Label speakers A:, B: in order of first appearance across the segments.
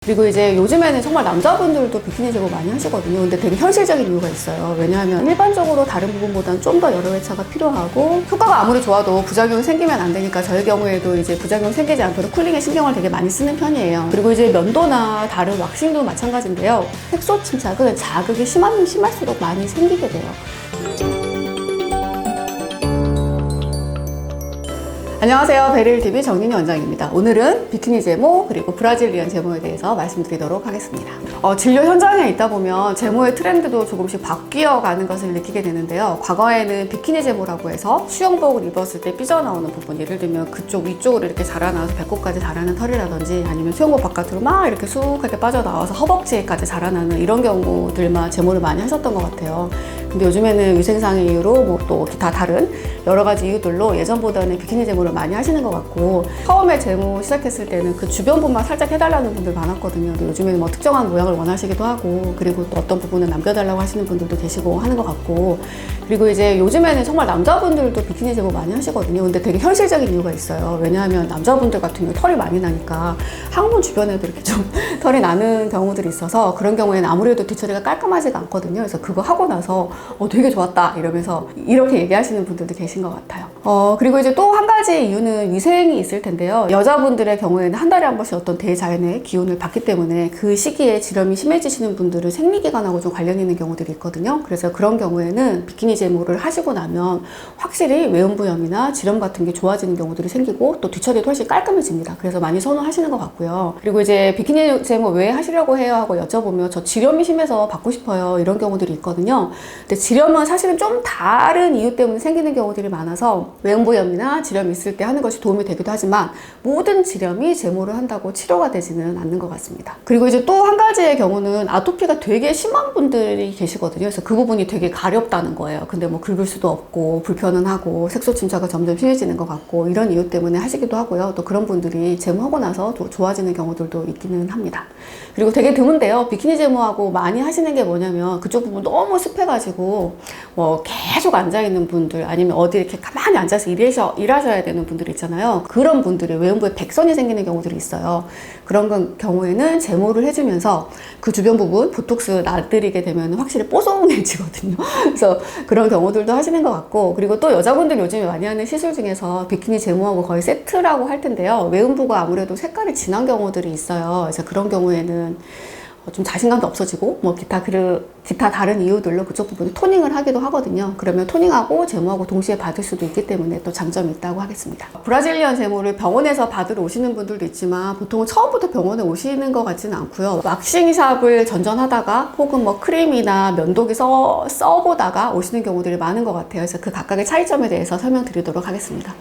A: 그리고 이제 요즘에는 정말 남자분들도 비키니 제모 많이 하시거든요. 근데 되게 현실적인 이유가 있어요. 왜냐하면 일반적으로 다른 부분보다는 좀 더 여러 회차가 필요하고 효과가 아무리 좋아도 부작용이 생기면 안 되니까 저희 경우에도 이제 부작용 생기지 않도록 쿨링에 신경을 되게 많이 쓰는 편이에요. 그리고 이제 면도나 다른 왁싱도 마찬가지인데요. 색소 침착은 자극이 심하면 심할수록 많이 생기게 돼요. 안녕하세요. 베릴TV 정윤희 원장입니다. 오늘은 비키니 제모 그리고 브라질리언 제모에 대해서 말씀드리도록 하겠습니다. 진료 현장에 있다 보면 제모의 트렌드도 조금씩 바뀌어가는 것을 느끼게 되는데요. 과거에는 비키니 제모라고 해서 수영복을 입었을 때 삐져나오는 부분, 예를 들면 그쪽 위쪽으로 이렇게 자라나와서 배꼽까지 자라는 털이라든지, 아니면 수영복 바깥으로 막 이렇게 쑥하게 빠져나와서 허벅지까지 자라나는 이런 경우들만 제모를 많이 하셨던 것 같아요. 근데 요즘에는 위생상의 이유로 또 기타 다른 여러 가지 이유들로 예전보다는 비키니 제모를 많이 하시는 것 같고, 처음에 제모 시작했을 때는 그 주변 부분만 살짝 해달라는 분들 많았거든요. 근데 요즘에는 특정한 모양을 원하시기도 하고, 그리고 또 어떤 부분은 남겨달라고 하시는 분들도 계시고 하는 것 같고, 그리고 이제 요즘에는 정말 남자분들도 비키니 제모 많이 하시거든요. 근데 되게 현실적인 이유가 있어요. 왜냐하면 남자분들 같은 경우 털이 많이 나니까 항문 주변에도 이렇게 좀 털이 나는 경우들이 있어서, 그런 경우에는 아무래도 뒤처리가 깔끔하지가 않거든요. 그래서 그거 하고 나서 되게 좋았다 이러면서 이렇게 얘기하시는 분들도 계신 것 같아요. 그리고 이제 또 한 가지 이유는 위생이 있을 텐데요. 여자분들의 경우에는 한 달에 한 번씩 어떤 대자연의 기운을 받기 때문에 그 시기에 지렴이 심해지시는 분들은 생리기관하고 좀 관련 있는 경우들이 있거든요. 그래서 그런 경우에는 비키니 제모를 하시고 나면 확실히 외음부염이나 지렴 같은 게 좋아지는 경우들이 생기고, 또 뒤처리도 훨씬 깔끔해집니다. 그래서 많이 선호하시는 것 같고요. 그리고 이제 비키니 제모 왜 하시려고 해요 하고 여쭤보면 저 지렴이 심해서 받고 싶어요 이런 경우들이 있거든요. 근데 지렴은 사실은 좀 다른 이유 때문에 생기는 경우들이 많아서 외음부염이나 지렴이 있을 때 하는 것이 도움이 되기도 하지만, 모든 지렴이 제모를 한다고 치료가 되지는 않는 것 같습니다. 그리고 이제 또 한 가지의 경우는 아토피가 되게 심한 분들이 계시거든요. 그래서 그 부분이 되게 가렵다는 거예요. 근데 긁을 수도 없고 불편은 하고 색소 침착이 점점 심해지는 것 같고, 이런 이유 때문에 하시기도 하고요. 또 그런 분들이 제모하고 나서 또 좋아지는 경우들도 있기는 합니다. 그리고 되게 드문데요. 비키니 제모하고 많이 하시는 게 뭐냐면, 그쪽 부분 너무 습해가지고 계속 앉아있는 분들, 아니면 어디 이렇게 가만히 앉아서 일하셔야 되는 분들 있잖아요. 그런 분들이 외음부에 백선이 생기는 경우들이 있어요. 그런 경우에는 제모를 해주면서 그 주변 부분 보톡스 놔드리게 되면 확실히 뽀송해지거든요. 그래서 그런 경우들도 하시는 것 같고, 그리고 또 여자분들 요즘에 많이 하는 시술 중에서 비키니 제모하고 거의 세트라고 할 텐데요. 외음부가 아무래도 색깔이 진한 경우들이 있어요. 그래서 그런 경우에는 좀 자신감도 없어지고 기타 다른 이유들로 그쪽 부분에 토닝을 하기도 하거든요. 그러면 토닝하고 제모하고 동시에 받을 수도 있기 때문에 또 장점이 있다고 하겠습니다. 브라질리언 제모를 병원에서 받으러 오시는 분들도 있지만, 보통은 처음부터 병원에 오시는 것 같지는 않고요. 왁싱샵을 전전하다가 혹은 크림이나 면도기 써보다가 오시는 경우들이 많은 것 같아요. 그래서 그 각각의 차이점에 대해서 설명드리도록 하겠습니다.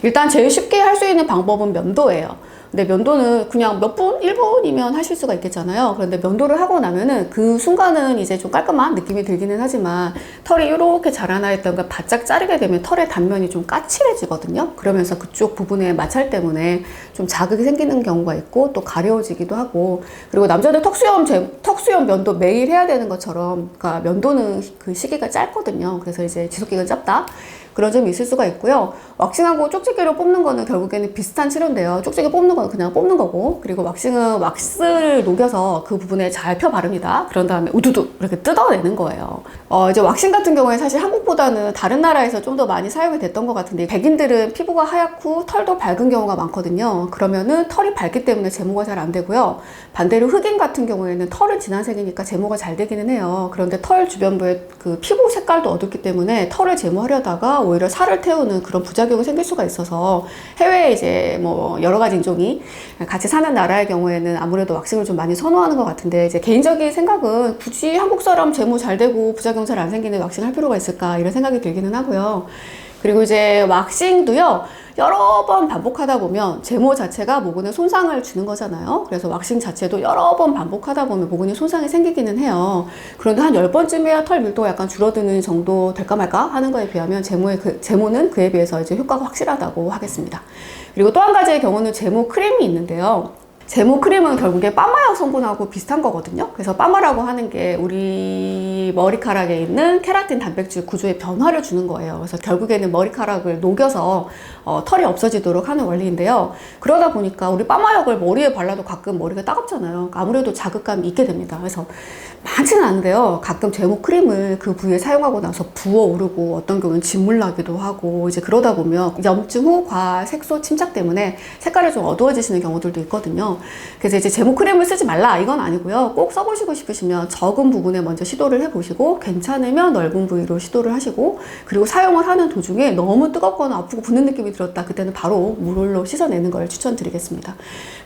A: 일단 제일 쉽게 할 수 있는 방법은 면도예요. 근데 면도는 그냥 몇 분? 1분이면 하실 수가 있겠잖아요. 그런데 면도를 하고 나면은 그 순간은 이제 좀 깔끔한 느낌이 들기는 하지만, 털이 이렇게 자라나 있던 걸 바짝 자르게 되면 털의 단면이 좀 까칠해지거든요. 그러면서 그쪽 부분에 마찰 때문에 좀 자극이 생기는 경우가 있고, 또 가려워지기도 하고, 그리고 남자들 턱수염 면도 매일 해야 되는 것처럼, 그러니까 면도는 그 시기가 짧거든요. 그래서 이제 지속기간 짧다, 그런 점이 있을 수가 있고요. 왁싱하고 쪽지기로 뽑는 거는 결국에는 비슷한 치료인데요. 쪽지기 뽑는 거는 그냥 뽑는 거고, 그리고 왁싱은 왁스를 녹여서 그 부분에 잘 펴 바릅니다. 그런 다음에 우두두 이렇게 뜯어내는 거예요. 이제 왁싱 같은 경우에 사실 한국보다는 다른 나라에서 좀 더 많이 사용이 됐던 것 같은데, 백인들은 피부가 하얗고 털도 밝은 경우가 많거든요. 그러면은 털이 밝기 때문에 제모가 잘 안 되고요. 반대로 흑인 같은 경우에는 털은 진한 색이니까 제모가 잘 되기는 해요. 그런데 털 주변부에 그 피부 색깔도 어둡기 때문에 털을 제모하려다가 오히려 살을 태우는 그런 부작용이 생길 수가 있어서, 해외에 이제 여러 가지 인종이 같이 사는 나라의 경우에는 아무래도 왁싱을 좀 많이 선호하는 것 같은데, 이제 개인적인 생각은 굳이 한국 사람 제모 잘 되고 부작용 잘 안 생기는 왁싱 할 필요가 있을까 이런 생각이 들기는 하고요. 그리고 이제 왁싱도요, 여러 번 반복하다 보면 제모 자체가 모근에 손상을 주는 거잖아요. 그래서 왁싱 자체도 여러 번 반복하다 보면 모근에 손상이 생기기는 해요. 그런데 한 10번쯤 해야 털 밀도가 약간 줄어드는 정도 될까 말까 하는 거에 비하면 제모는 그에 비해서 이제 효과가 확실하다고 하겠습니다. 그리고 또 한 가지의 경우는 제모 크림이 있는데요. 제모 크림은 결국에 빠마약 성분하고 비슷한 거거든요. 그래서 빠마라고 하는 게 우리 머리카락에 있는 케라틴 단백질 구조에 변화를 주는 거예요. 그래서 결국에는 머리카락을 녹여서 털이 없어지도록 하는 원리인데요. 그러다 보니까 우리 빠마약을 머리에 발라도 가끔 머리가 따갑잖아요. 아무래도 자극감이 있게 됩니다. 그래서 많지는 않은데요. 가끔 제모 크림을 그 부위에 사용하고 나서 부어오르고 어떤 경우는 진물 나기도 하고 이제 그러다 보면 염증 후 과색소 침착 때문에 색깔이 좀 어두워지시는 경우들도 있거든요. 그래서 이제 제모 크림을 쓰지 말라 이건 아니고요. 꼭 써보시고 싶으시면 적은 부분에 먼저 시도를 해보시고 괜찮으면 넓은 부위로 시도를 하시고 그리고 사용을 하는 도중에 너무 뜨겁거나 아프고 붓는 느낌이 들었다 그때는 바로 물로 씻어내는 걸 추천드리겠습니다.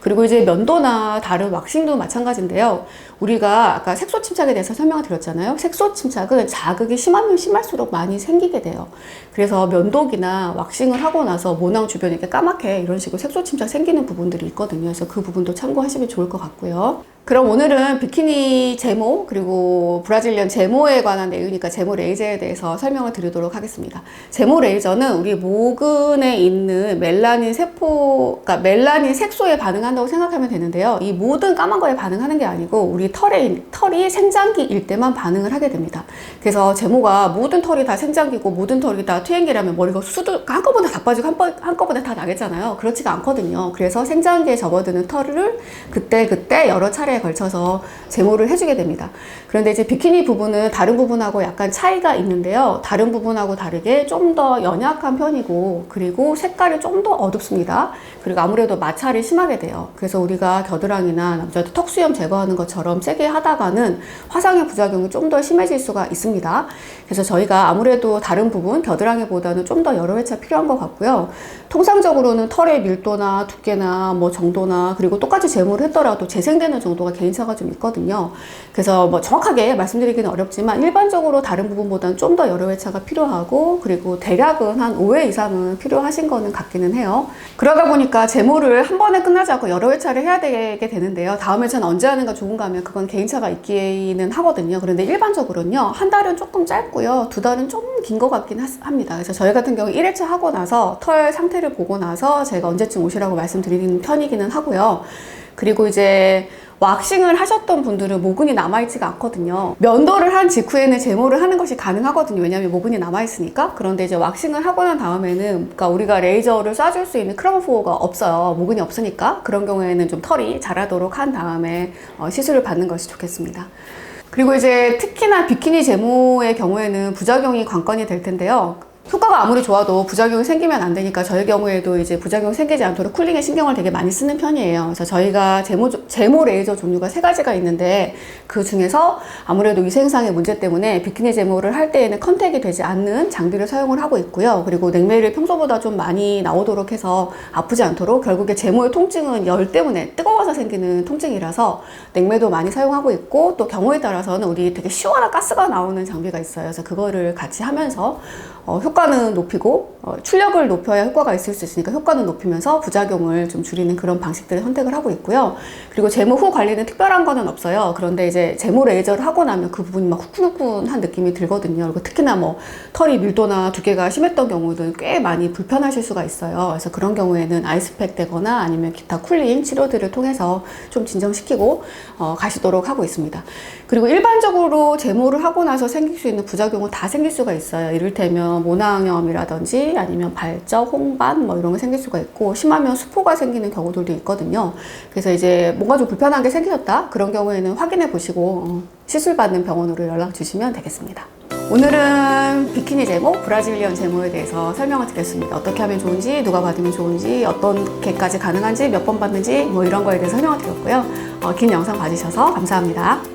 A: 그리고 이제 면도나 다른 왁싱도 마찬가지인데요. 우리가 아까 색소 침착에 대해서 설명을 드렸잖아요. 색소 침착은 자극이 심하면 심할수록 많이 생기게 돼요. 그래서 면도기나 왁싱을 하고 나서 모낭 주변에 이렇게 까맣게 이런 식으로 색소 침착 생기는 부분들이 있거든요. 그래서 그 부분도 참고하시면 좋을 것 같고요. 그럼 오늘은 비키니 제모 그리고 브라질리언 제모에 관한 내용이니까 제모 레이저에 대해서 설명을 드리도록 하겠습니다. 제모 레이저는 우리 모근에 있는 멜라닌 세포, 그러니까 멜라닌 색소에 반응한다고 생각하면 되는데요. 이 모든 까만 거에 반응하는 게 아니고 우리 털이 생장기일 때만 반응을 하게 됩니다. 그래서 제모가 모든 털이 다 생장기고 모든 털이 다 퇴행기라면 머리가 한꺼번에 다 빠지고 한꺼번에 다 나겠잖아요. 그렇지가 않거든요. 그래서 생장기에 접어드는 털을 그때 여러 차례 걸쳐서 제모를 해주게 됩니다. 그런데 이제 비키니 부분은 다른 부분하고 약간 차이가 있는데요. 다른 부분하고 다르게 좀 더 연약한 편이고 그리고 색깔이 좀 더 어둡습니다. 그리고 아무래도 마찰이 심하게 돼요. 그래서 우리가 겨드랑이나 남자들 턱수염 제거하는 것처럼 세게 하다가는 화상의 부작용이 좀 더 심해질 수가 있습니다. 그래서 저희가 아무래도 다른 부분 겨드랑이보다는 좀 더 여러 회차 필요한 것 같고요. 통상적으로는 털의 밀도나 두께나 뭐 정도나 그리고 똑같이 제모를 했더라도 재생되는 정도가 개인차가 좀 있거든요. 그래서 뭐 정확하게 말씀드리기는 어렵지만 일반적으로 다른 부분보다는 좀 더 여러 회차가 필요하고 그리고 대략은 한 5회 이상은 필요하신 거는 같기는 해요. 그러다 보니까 제모를 한 번에 끝나지 않고 여러 회차를 해야 되게 되는데요. 다음 회차는 언제 하는 게 좋은가 하면 그건 개인차가 있기는 하거든요. 그런데 일반적으로는요. 한 달은 조금 짧고요. 두 달은 좀 긴 것 같긴 합니다. 그래서 저희 같은 경우 1회차 하고 나서 털 상태를 보고 나서 제가 언제쯤 오시라고 말씀드리는 편이기는 하고요. 그리고 이제 왁싱을 하셨던 분들은 모근이 남아있지가 않거든요. 면도를 한 직후에는 제모를 하는 것이 가능하거든요. 왜냐하면 모근이 남아있으니까. 그런데 이제 왁싱을 하고 난 다음에는 그러니까 우리가 레이저를 쏴줄 수 있는 크로모포가 없어요. 모근이 없으니까. 그런 경우에는 좀 털이 자라도록 한 다음에 시술을 받는 것이 좋겠습니다. 그리고 이제 특히나 비키니 제모의 경우에는 부작용이 관건이 될 텐데요. 효과가 아무리 좋아도 부작용이 생기면 안 되니까 저희 경우에도 이제 부작용이 생기지 않도록 쿨링에 신경을 되게 많이 쓰는 편이에요. 그래서 저희가 제모 레이저 종류가 3가지가 있는데 그 중에서 아무래도 위생상의 문제 때문에 비키니 제모를 할 때에는 컨택이 되지 않는 장비를 사용을 하고 있고요. 그리고 냉매를 평소보다 좀 많이 나오도록 해서 아프지 않도록 결국에 제모의 통증은 열 때문에 뜨거워서 생기는 통증이라서 냉매도 많이 사용하고 있고 또 경우에 따라서는 우리 되게 시원한 가스가 나오는 장비가 있어요. 그래서 그거를 같이 하면서 효과는 높이고 출력을 높여야 효과가 있을 수 있으니까 효과는 높이면서 부작용을 좀 줄이는 그런 방식들을 선택을 하고 있고요. 그리고 제모 후 관리는 특별한 거는 없어요. 그런데 이제 제모 레이저를 하고 나면 그 부분이 막 후끈후끈한 느낌이 들거든요. 그리고 특히나 뭐 털이 밀도나 두께가 심했던 경우는 꽤 많이 불편하실 수가 있어요. 그래서 그런 경우에는 아이스팩 되거나 아니면 기타 쿨링 치료들을 통해서 좀 진정시키고 가시도록 하고 있습니다. 그리고 일반적으로 제모를 하고 나서 생길 수 있는 부작용은 다 생길 수가 있어요. 이를테면 모낭염이라든지 아니면 발적, 홍반 뭐 이런 게 생길 수가 있고 심하면 수포가 생기는 경우들도 있거든요. 그래서 이제 뭔가 좀 불편한 게 생기셨다 그런 경우에는 확인해 보시고 시술 받는 병원으로 연락 주시면 되겠습니다. 오늘은 비키니 제모, 브라질리언 제모에 대해서 설명을 드렸습니다. 어떻게 하면 좋은지, 누가 받으면 좋은지, 어떤 개까지 가능한지, 몇 번 받는지 뭐 이런 거에 대해서 설명을 드렸고요. 긴 영상 봐주셔서 감사합니다.